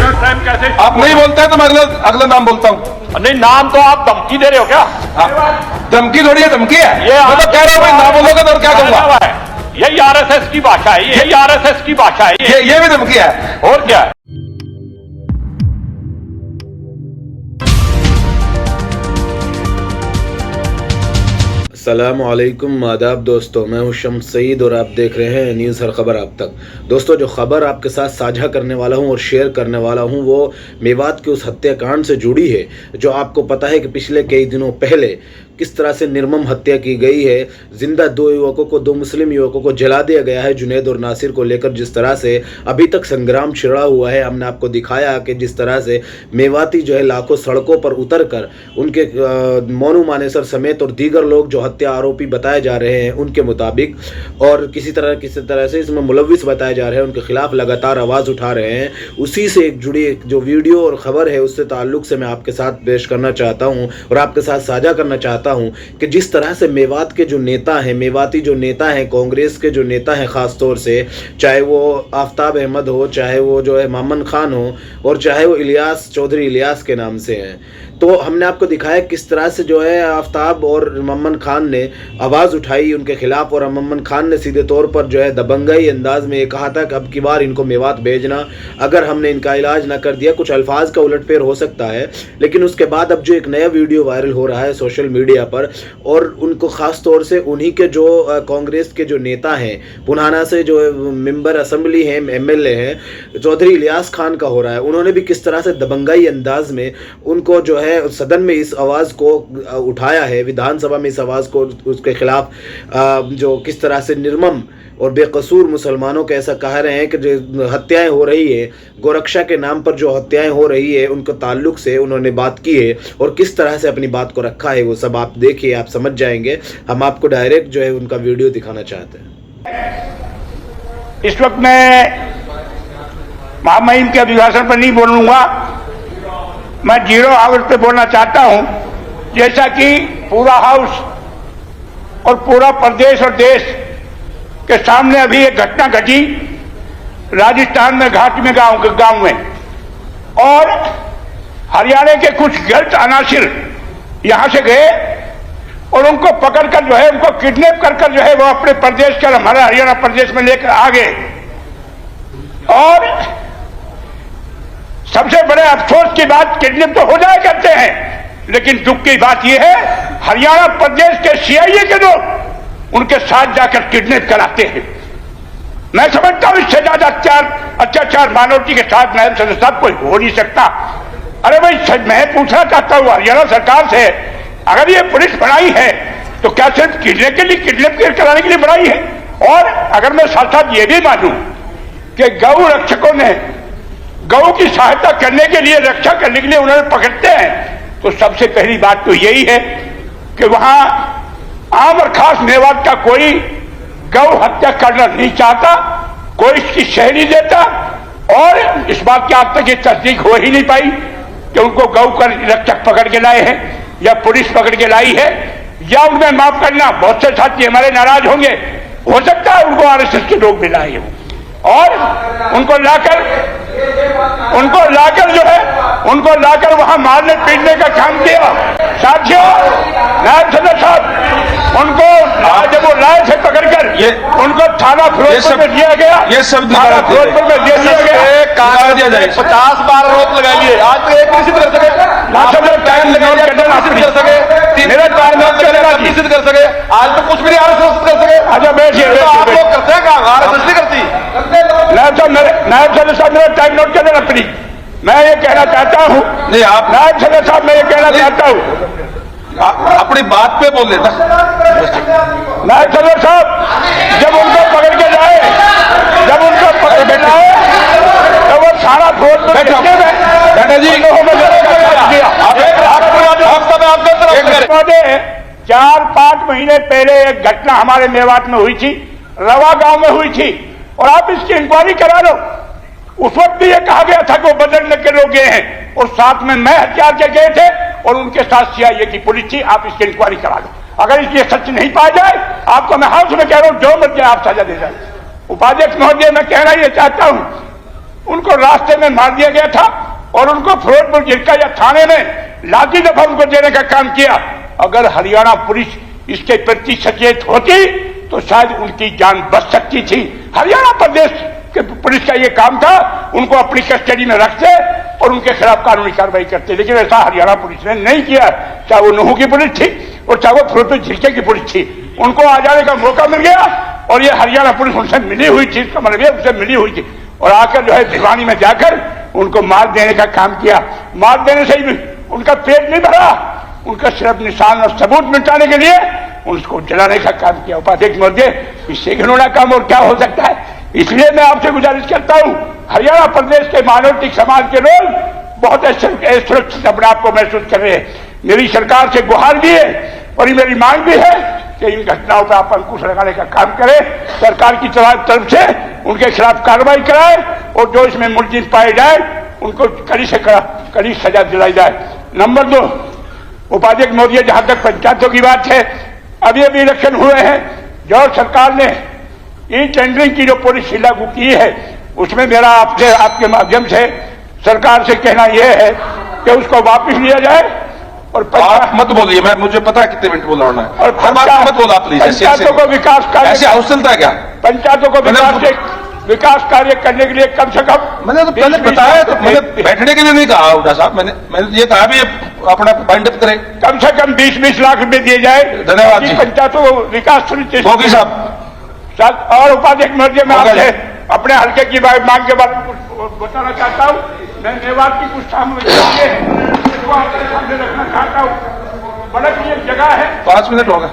कैसे आप नहीं बोलते हैं तो मैं अगला नाम बोलता हूँ। नहीं, नाम तो आप धमकी दे रहे हो क्या? धमकी थोड़ी है, धमकी है। ये मैं तो कह रहा हूँ भाई, ना बोलोगे तो क्या कहूँगा? यही आरएसएस की भाषा है, यही आरएसएस की भाषा है, ये भी धमकी है और क्या है? अस्सलामु अलैकुम, आदाब दोस्तों। मैं हूं शम्स सईद और आप देख रहे हैं न्यूज़ हर खबर आप तक। दोस्तों, जो खबर आपके साथ साझा करने वाला हूं और शेयर करने वाला हूं वो मेवात के उस हत्याकांड से जुड़ी है, जो आपको पता है कि पिछले कई दिनों पहले किस तरह से निर्मम हत्या की गई है। जिंदा दो मुस्लिम युवकों को जला दिया गया है। जुनैद और नासिर को लेकर जिस तरह से अभी तक संग्राम छिड़ा हुआ है, हमने आपको दिखाया कि जिस तरह से मेवाती जो है लाखों सड़कों पर उतर कर उनके मोनू मानेसर समेत और दीगर लोग जो हत्या आरोपी बताए जा रहे हैं उनके मुताबिक, और किसी तरह से इसमें मुलविस बताए जा रहे हैं, उनके खिलाफ लगातार आवाज़ उठा रहे हैं। उसी से एक जुड़ी एक जो वीडियो और ख़बर है उससे ताल्लुक़ से मैं आपके साथ पेश करना चाहता हूँ और आपके साथ साझा करना चाहता हूं कि जिस तरह से मेवात के जो नेता हैं, मेवाती जो नेता हैं, कांग्रेस के जो नेता हैं, खास तौर से चाहे वो आफ्ताब अहमद हो, चाहे वो जो है मामन खान हो, और चाहे वो इलियास चौधरी इलियास के नाम से हैं, तो हमने आपको दिखाया किस तरह से जो है आफ्ताब और ममन खान ने आवाज़ उठाई उनके खिलाफ, और ममन खान ने सीधे तौर पर जो है दबंगाई अंदाज में ये कहा था कि अब की बार इनको मेवात भेजना, अगर हमने इनका इलाज ना कर दिया। कुछ अल्फाज का उलटफेर हो सकता है, लेकिन उसके बाद अब जो एक नया वीडियो वायरल हो रहा है सोशल मीडिया पर, और उनको खास तौर से उन्हीं के जो कांग्रेस के जो नेता हैं, पुनाना से जो मेंबर असेंबली हैं, एमएलए हैं, चौधरी इलियास खान का हो रहा है। उन्होंने भी किस तरह से दबंगाई अंदाज में उनको जो है सदन में इस आवाज़ को उठाया है, विधानसभा में इस आवाज़ को उसके खिलाफ जो किस तरह से निर्मम और बेकसूर मुसलमानों के ऐसा कह रहे हैं कि जो हत्याएं हो रही है, गोरक्षा के नाम पर जो हत्याएं हो रही है, उनके ताल्लुक से उन्होंने बात की है और किस तरह से अपनी बात को रखा है, वो सब आप देखिए, आप समझ जाएंगे। हम आपको डायरेक्ट जो है उनका वीडियो दिखाना चाहते हैं। इस वक्त मैं महामहिम के अभिभाषण पर नहीं बोलूंगा, मैं 0 आवर्स पे बोलना चाहता हूं। जैसा कि पूरा हाउस और पूरा प्रदेश और देश के सामने अभी एक घटना घटी राजस्थान में, घाटी में, गांव में, और हरियाणा के कुछ गलत अनासिर यहां से गए और उनको पकड़कर जो है, उनको किडनैप कर जो है वो अपने प्रदेश के, हमारा हरियाणा प्रदेश में लेकर आ गए। और सबसे बड़े अफसोस की बात, किडनैप तो हो जाया करते हैं, लेकिन दुख की बात यह है हरियाणा प्रदेश के सीआईए के लोग उनके साथ जाकर किडनैप कराते हैं। मैं समझता हूं इससे ज्यादा अत्याचार मानवता के साथ नायब सदस्य साहब कोई हो नहीं सकता। अरे भाई, मैं पूछना चाहता हूं हरियाणा सरकार से, अगर ये पुलिस बनाई है तो क्या सिर्फ किडनैप कराने के लिए बनाई है? और अगर मैं साथ साथ ये भी मानूं कि गौ रक्षकों ने गौ की सहायता करने के लिए, रक्षा करने के लिए उन्होंने पकड़ते हैं, तो सबसे पहली बात तो यही है कि वहां आम और खास मेवात का कोई गौ हत्या करना नहीं चाहता, कोई इसकी सह नहीं देता, और इस बात की आज तक ये तस्दीक हो ही नहीं पाई कि उनको गौ का रक्षक पकड़ के लाए हैं या पुलिस पकड़ के लाई है, या उनमें माफ करना, बहुत से साथी हमारे नाराज होंगे, हो सकता है उनको आरएसएस के लोग भी लाए हों और उनको लाकर वहां मारने पीटने का काम किया। साथियों, नायब सदस्य साहब, उनको जब वो लाए थे पकड़कर उनको थाना फिरोजपुर में दिया गया, ये शब्द थाना फिरोजपुर में दिया गया। 50 बार आरोप लगाइए, आज तक एक निश्चित कर सके, टाइम कर सके, मेरा टाइम निश्चित कर सके, आज तो कुछ भी नहीं आरएसएस कर सके। अच्छा बैठिए, आप लोग करते हैं काम, आरएसएस नहीं करती। नायब सदस्य साहब मेरा टाइम नोट कर देना प्लीज। मैं ये कहना चाहता हूं, नहीं आप नायब सदस्य साहब, मैं ये कहना चाहता हूं, अपनी बात पे बोल लेता। नायब सदस्य साहब, जब उनको पकड़ के लाए तो वो सारा फोन बेटा जी 4-5 महीने पहले एक घटना हमारे मेवात में हुई थी, रवा गांव में हुई थी, और आप इसकी इंक्वायरी करा लो। उस वक्त भी ये कहा गया था कि वो बदलने के लोग गए हैं, और साथ में मैं हथियार के गए थे और उनके साथ सीआईए की पुलिस थी। आप इसकी इंक्वायरी करा लो, अगर इसलिए सच नहीं पाया जाए, आपको मैं हाउस में कह रहा हूं, जो मर्जी आप सजा दे जाए। उपाध्यक्ष महोदय, मैं कहना ये चाहता हूं उनको रास्ते में मार दिया गया था और उनको फिरोजपुर जिला या थाने में लाठी दफा उनको देने का काम किया। अगर हरियाणा पुलिस इसके प्रति सचेत होती तो शायद उनकी जान बच सकती थी। हरियाणा प्रदेश के पुलिस का ये काम था, उनको अपनी कस्टडी में रखते और उनके खिलाफ कानूनी कार्रवाई करते, लेकिन ऐसा हरियाणा पुलिस ने नहीं किया। चाहे वो नूहू की पुलिस थी और चाहे वो फिरोजपुर जिले की पुलिस थी, उनको आ जाने का मौका मिल गया और ये हरियाणा पुलिस उनसे मिली हुई थी, इसका मतलब उनसे मिली हुई थी और आकर जो है भिवानी में जाकर उनको मार देने का काम किया। मार देने से ही उनका पेट नहीं भरा, उनका सिर्फ निशान और सबूत मिटाने के लिए उसको जलाने का काम किया। उपाध्यक्ष महोदय, इससे घिनौना काम और क्या हो सकता है? इसलिए मैं आपसे गुजारिश करता हूं, हरियाणा प्रदेश के मानवता समाज के लोग बहुत सुरक्षित अपने आप को महसूस कर रहे हैं। मेरी सरकार से गुहार भी है और ये मेरी मांग भी है कि इन घटनाओं पर आप अंकुश लगाने का काम करें, सरकार की तरफ से उनके खिलाफ कार्रवाई कराए और जो इसमें मुलजिम पाए जाए उनको कड़ी से कड़ी सजा दिलाई जाए। नंबर 2, उपाध्यक्ष महोदय, जहां तक पंचायतों की बात है, अभी इलेक्शन हुए हैं, जो सरकार ने ई टेंडरिंग की जो पॉलिसी लागू की है उसमें मेरा आपके माध्यम से सरकार से कहना यह है कि उसको वापस लिया जाए और आप मत बोलिए, मैं मुझे पता है कितने मिनट बोला है और मत बोला प्लीज। पंचायतों को विकास कार्य ऐसे हाउस चलता है क्या? पंचायतों को विकास कार्य करने के लिए कम से कम मैंने तो पहले बताया, तो मैंने बैठने के लिए नहीं कहा हुड्डा साहब, मैंने ये कहा भी अपना बाइंड अप करें, कम से कम 20-20 लाख रुपए दिए जाए। धन्यवाद जी। पंचायतों को विकास सुनिश्चित गोगी साहब और उपाध्यक्ष महोदय, मैं आपसे अपने हल्के की मांग के बारे में कुछ बताना चाहता हूँ। मैं मेवात की कुछ सामने रखना चाहता हूँ। बड़क की एक जगह है, 5 मिनट होगा।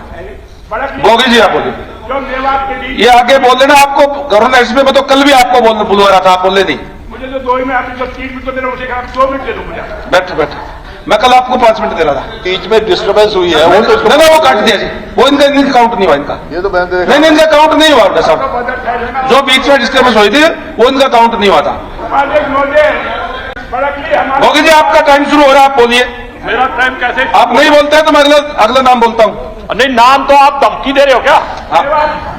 गोगी जी आप बोलिए। जो मेवात के लिए ये आगे बोल देना, आपको गवर्नर में तो कल भी आपको बुलवा रहा था, आप बोले नहीं। मुझे तो 2 ही में आपको 3 मिनट तो मेरा उसे 2 मिनट दे दो मुझे। बैठ मैं कल आपको 5 मिनट दे रहा था। बीच में डिस्टर्बेंस हुई है, वो तो नहीं, वो काट दिया जी, वो इनका काउंट नहीं हुआ इनका। ये तो मैं देख नहीं, इनका काउंट नहीं हुआ उनका साहब, जो बीच में डिस्टर्बेंस हुई थी वो इनका काउंट नहीं हुआ था। गोगी जी आपका टाइम शुरू हो रहा है, आप बोलिए। मेरा टाइम कैसे? आप नहीं बोलते हैं तो मैं अगला नाम बोलता हूँ। नहीं, नाम तो आप धमकी दे रहे हो क्या?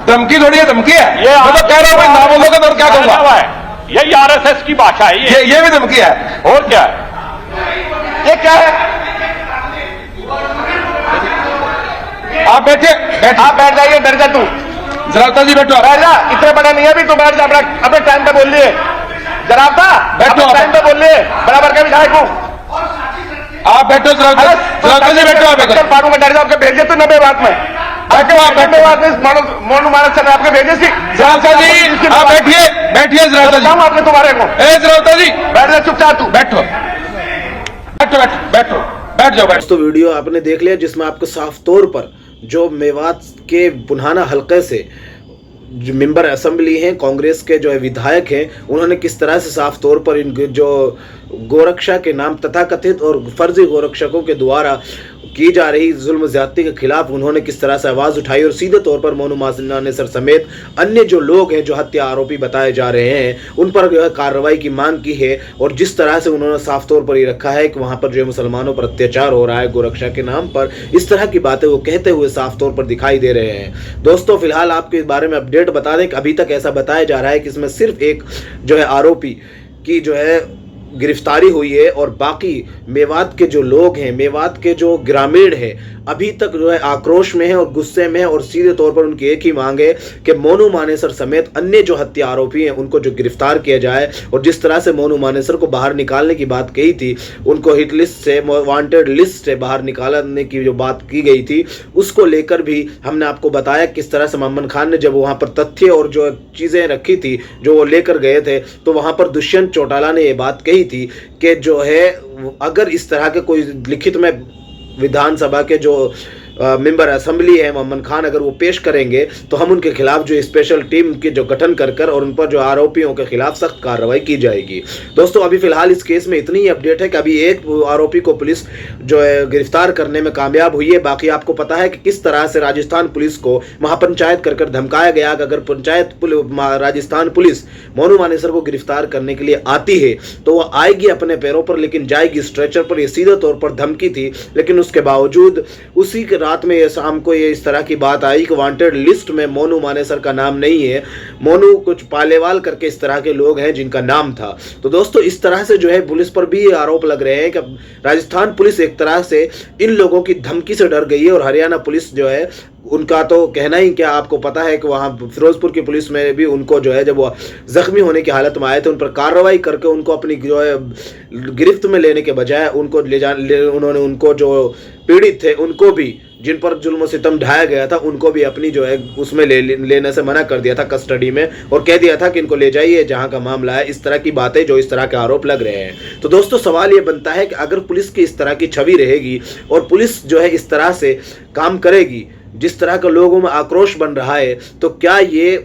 धमकी थोड़ी है, धमकी है ये मैं तो कह रहा हूँ भाई, ना बोलोगे तो क्या कहूंगा? यही RSS की भाषा है ये भी धमकी है। और क्या है? ये क्या है? आप बैठिए, आप बैठ जाइए, डर जा तू, जरावता जी बैठो, बैठ जा, इतना बड़ा नहीं है अभी, तू बैठ जा, अपने टाइम पे बोल लिए। जरावता बैठो, टाइम पे बोल लिए, बराबर का विधायक हूँ। आप बैठो, जरावता जी बैठो, आप मारूंगा, डर जाओ, भेजे तू 90 बात में बैठो, आप 90 बात में मोनू मानस से आपके भेजे सी। जरावता जी आप बैठिए जरावता जी, आपने तुम्हारे को जरावता जी बैठ जा, चुपचाप तू बैठो बैठ जाओ। तो वीडियो आपने देख लिया जिसमें आपको साफ तौर पर जो मेवात के पुन्हाना हलके से जो मेंबर असेंबली हैं, कांग्रेस के जो है विधायक हैं, उन्होंने किस तरह से साफ तौर पर इन जो गोरक्षा के नाम तथाकथित और फर्जी गोरक्षकों के द्वारा की जा रही जुल्म ज्यादती के खिलाफ उन्होंने किस तरह से आवाज़ उठाई और सीधे तौर पर मोनू मानेसर समेत अन्य जो लोग हैं जो हत्या आरोपी बताए जा रहे हैं उन पर जो है कार्रवाई की मांग की है। और जिस तरह से उन्होंने साफ तौर पर ये रखा है कि वहाँ पर जो है मुसलमानों पर अत्याचार हो रहा है गोरक्षा के नाम पर, इस तरह की बातें वो कहते हुए साफ तौर पर दिखाई दे रहे हैं। दोस्तों फिलहाल आपके इस बारे में अपडेट बता दें कि अभी तक ऐसा बताया जा रहा है कि इसमें सिर्फ एक जो है आरोपी की जो है गिरफ्तारी हुई है और बाकी मेवात के जो लोग हैं, मेवात के जो ग्रामीण हैं, अभी तक जो है आक्रोश में है और गुस्से में है और सीधे तौर पर उनकी एक ही मांग है कि मोनू मानेसर समेत अन्य जो हत्या आरोपी हैं उनको जो गिरफ्तार किया जाए। और जिस तरह से मोनू मानेसर को बाहर निकालने की बात कही थी, उनको हिट लिस्ट से, वांटेड लिस्ट से बाहर निकालने की जो बात की गई थी, उसको लेकर भी हमने आपको बताया किस तरह से मोहम्मद खान ने जब वहाँ पर तथ्य और जो चीज़ें रखी थी जो वो लेकर गए थे, तो वहाँ पर दुष्यंत चौटाला ने ये बात कही थी कि जो है अगर इस तरह के कोई लिखित में विधानसभा के जो मेंबर असेंबली है मोहम्मद खान अगर वो पेश करेंगे तो हम उनके खिलाफ जो स्पेशल टीम के जो गठन कर और उन पर जो आरोपियों के खिलाफ सख्त कार्रवाई की जाएगी। दोस्तों अभी फिलहाल इस केस में इतनी ही अपडेट है कि अभी एक आरोपी को पुलिस जो है गिरफ्तार करने में कामयाब हुई है। बाकी आपको पता है कि किस तरह से राजस्थान पुलिस को महापंचायत कर धमकाया गया कि अगर राजस्थान पुलिस मोनू मानेसर को गिरफ्तार करने के लिए आती है तो वो आएगी अपने पैरों पर, लेकिन जाएगी स्ट्रेचर पर। ये सीधे तौर पर धमकी थी, लेकिन उसके बावजूद उसी रात में ये शाम को ये इस तरह की बात आई कि वांटेड लिस्ट में मोनू मानेसर का नाम नहीं है, मोनू कुछ पालेवाल करके इस तरह के लोग हैं जिनका नाम था। तो दोस्तों इस तरह से जो है पुलिस पर भी आरोप लग रहे हैं कि राजस्थान पुलिस एक तरह से इन लोगों की धमकी से डर गई है। और हरियाणा पुलिस जो है उनका तो कहना ही क्या, आपको पता है कि वहाँ फिरोजपुर की पुलिस में भी उनको जो है जब वो जख्मी होने की हालत में आए थे उन पर कार्रवाई करके उनको अपनी जो है गिरफ्त में लेने के बजाय उनको उन्होंने उनको जो पीड़ित थे उनको भी, जिन पर जुल्म सितम ढाया गया था, उनको भी अपनी जो है उसमें लेने से मना कर दिया था कस्टडी में, और कह दिया था कि इनको ले जाइए जहां का मामला है। इस तरह की बातें जो इस तरह के आरोप लग रहे हैं। तो दोस्तों सवाल ये बनता है कि अगर पुलिस की इस तरह की छवि रहेगी और पुलिस जो है इस तरह से काम करेगी, जिस तरह का लोगों में आक्रोश बन रहा है, तो क्या ये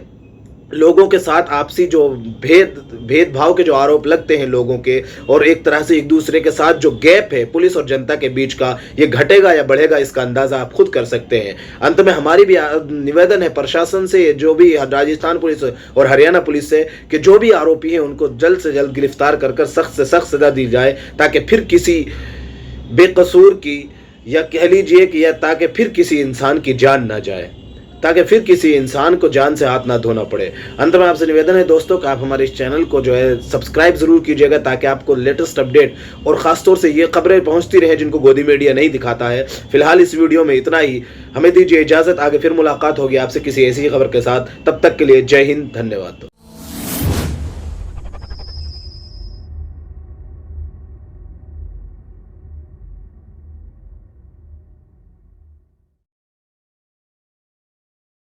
लोगों के साथ आपसी जो भेदभाव के जो आरोप लगते हैं लोगों के, और एक तरह से एक दूसरे के साथ जो गैप है पुलिस और जनता के बीच का, ये घटेगा या बढ़ेगा, इसका अंदाजा आप खुद कर सकते हैं। अंत में हमारी भी निवेदन है प्रशासन से, जो भी राजस्थान पुलिस और हरियाणा पुलिस से, कि जो भी आरोपी हैं उनको जल्द से जल्द गिरफ्तार कर सख्त से सख्त सजा दी जाए, ताकि फिर किसी बेकसूर की, या कह लीजिए कि या ताकि फिर किसी इंसान की जान ना जाए, ताकि फिर किसी इंसान को जान से हाथ ना धोना पड़े। अंत में आपसे निवेदन है दोस्तों कि आप हमारे इस चैनल को जो है सब्सक्राइब जरूर कीजिएगा, ताकि आपको लेटेस्ट अपडेट और खासतौर से ये खबरें पहुंचती रहे जिनको गोदी मीडिया नहीं दिखाता है। फिलहाल इस वीडियो में इतना ही, हमें दीजिए इजाजत, आगे फिर मुलाकात होगी आपसे किसी ऐसी खबर के साथ। तब तक के लिए जय हिंद, धन्यवाद।